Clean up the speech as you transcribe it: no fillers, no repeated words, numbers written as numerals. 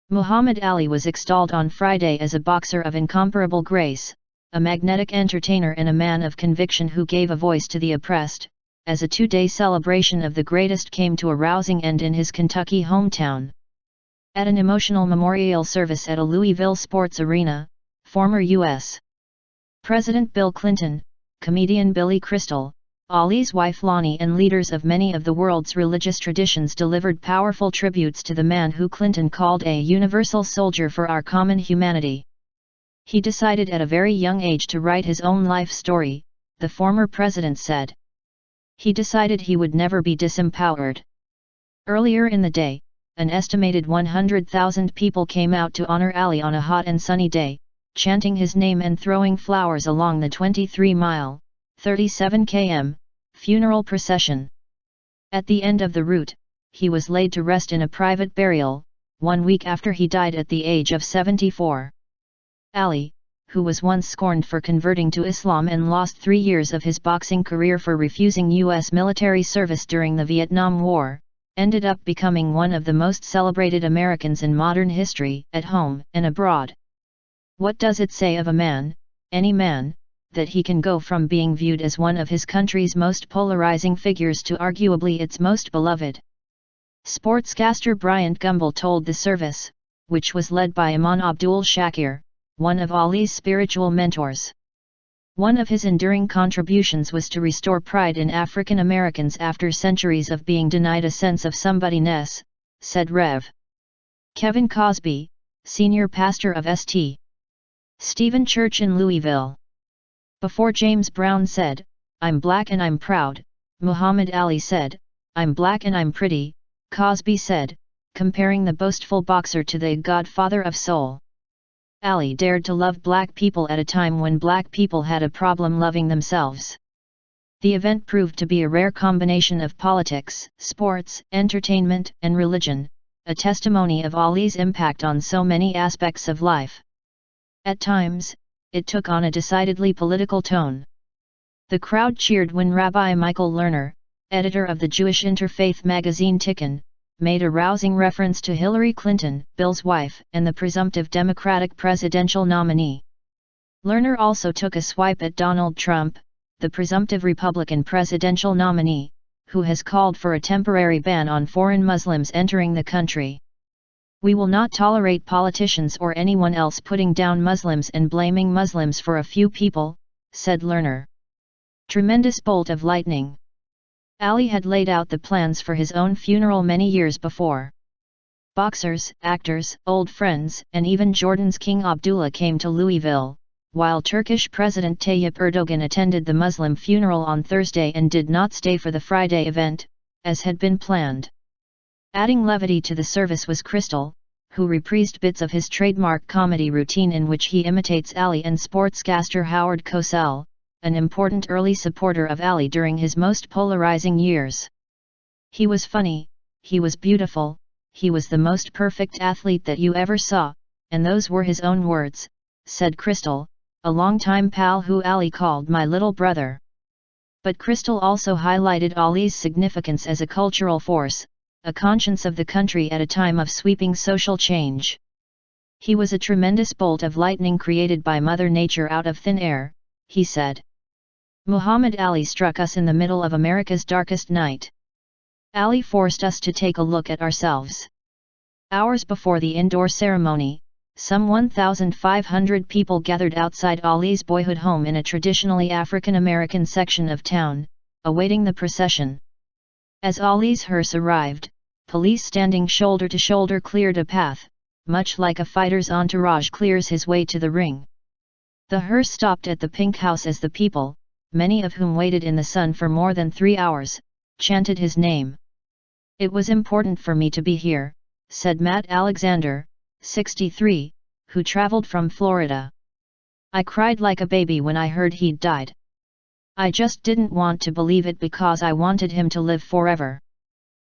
Muhammad Ali was extolled on Friday as a boxer of incomparable grace, a magnetic entertainer and a man of conviction who gave a voice to the oppressed, as a two-day celebration of the greatest came to a rousing end in his Kentucky hometown. At an emotional memorial service at a Louisville sports arena, former U.S. President Bill Clinton, comedian Billy Crystal, Ali's wife Lonnie and leaders of many of the world's religious traditions delivered powerful tributes to the man who Clinton called a universal soldier for our common humanity. He decided at a very young age to write his own life story, the former president said. He decided he would never be disempowered. Earlier in the day, an estimated 100,000 people came out to honor Ali on a hot and sunny day, chanting his name and throwing flowers along the 23-mile, 37 km, funeral procession. At the end of the route, he was laid to rest in a private burial, 1 week after he died at the age of 74. Ali, who was once scorned for converting to Islam and lost 3 years of his boxing career for refusing U.S. military service during the Vietnam War, ended up becoming one of the most celebrated Americans in modern history, at home and abroad. What does it say of a man, any man, that he can go from being viewed as one of his country's most polarizing figures to arguably its most beloved? Sportscaster Bryant Gumbel told the service, which was led by Imam Abdul Shakir, one of Ali's spiritual mentors. One of his enduring contributions was to restore pride in African Americans after centuries of being denied a sense of somebody-ness, said Rev. Kevin Cosby, senior pastor of St. Stephen Church in Louisville. Before James Brown said, "I'm black and I'm proud," Muhammad Ali said, "I'm black and I'm pretty," Cosby said, comparing the boastful boxer to the godfather of soul. Ali dared to love black people at a time when black people had a problem loving themselves. The event proved to be a rare combination of politics, sports, entertainment, and religion, a testimony of Ali's impact on so many aspects of life. At times, it took on a decidedly political tone. The crowd cheered when Rabbi Michael Lerner, editor of the Jewish interfaith magazine Tikkun, made a rousing reference to Hillary Clinton, Bill's wife, and the presumptive Democratic presidential nominee. Lerner also took a swipe at Donald Trump, the presumptive Republican presidential nominee, who has called for a temporary ban on foreign Muslims entering the country. "We will not tolerate politicians or anyone else putting down Muslims and blaming Muslims for a few people," said Lerner. Tremendous bolt of lightning. Ali had laid out the plans for his own funeral many years before. Boxers, actors, old friends, and even Jordan's King Abdullah came to Louisville, while Turkish President Tayyip Erdogan attended the Muslim funeral on Thursday and did not stay for the Friday event, as had been planned. Adding levity to the service was Crystal, who reprised bits of his trademark comedy routine in which he imitates Ali, and sportscaster Howard Cosell, an important early supporter of Ali during his most polarizing years. "He was funny, he was beautiful, he was the most perfect athlete that you ever saw," and those were his own words, said Crystal, a longtime pal who Ali called "my little brother." But Crystal also highlighted Ali's significance as a cultural force, a conscience of the country at a time of sweeping social change. "He was a tremendous bolt of lightning created by Mother Nature out of thin air," he said. "Muhammad Ali struck us in the middle of America's darkest night. Ali forced us to take a look at ourselves." Hours before the indoor ceremony, some 1,500 people gathered outside Ali's boyhood home in a traditionally African American section of town, awaiting the procession. As Ali's hearse arrived, police standing shoulder to shoulder cleared a path, much like a fighter's entourage clears his way to the ring. The hearse stopped at the Pink House as the people, many of whom waited in the sun for more than 3 hours, chanted his name. "It was important for me to be here," said Matt Alexander, 63, who traveled from Florida. "I cried like a baby when I heard he'd died. I just didn't want to believe it because I wanted him to live forever."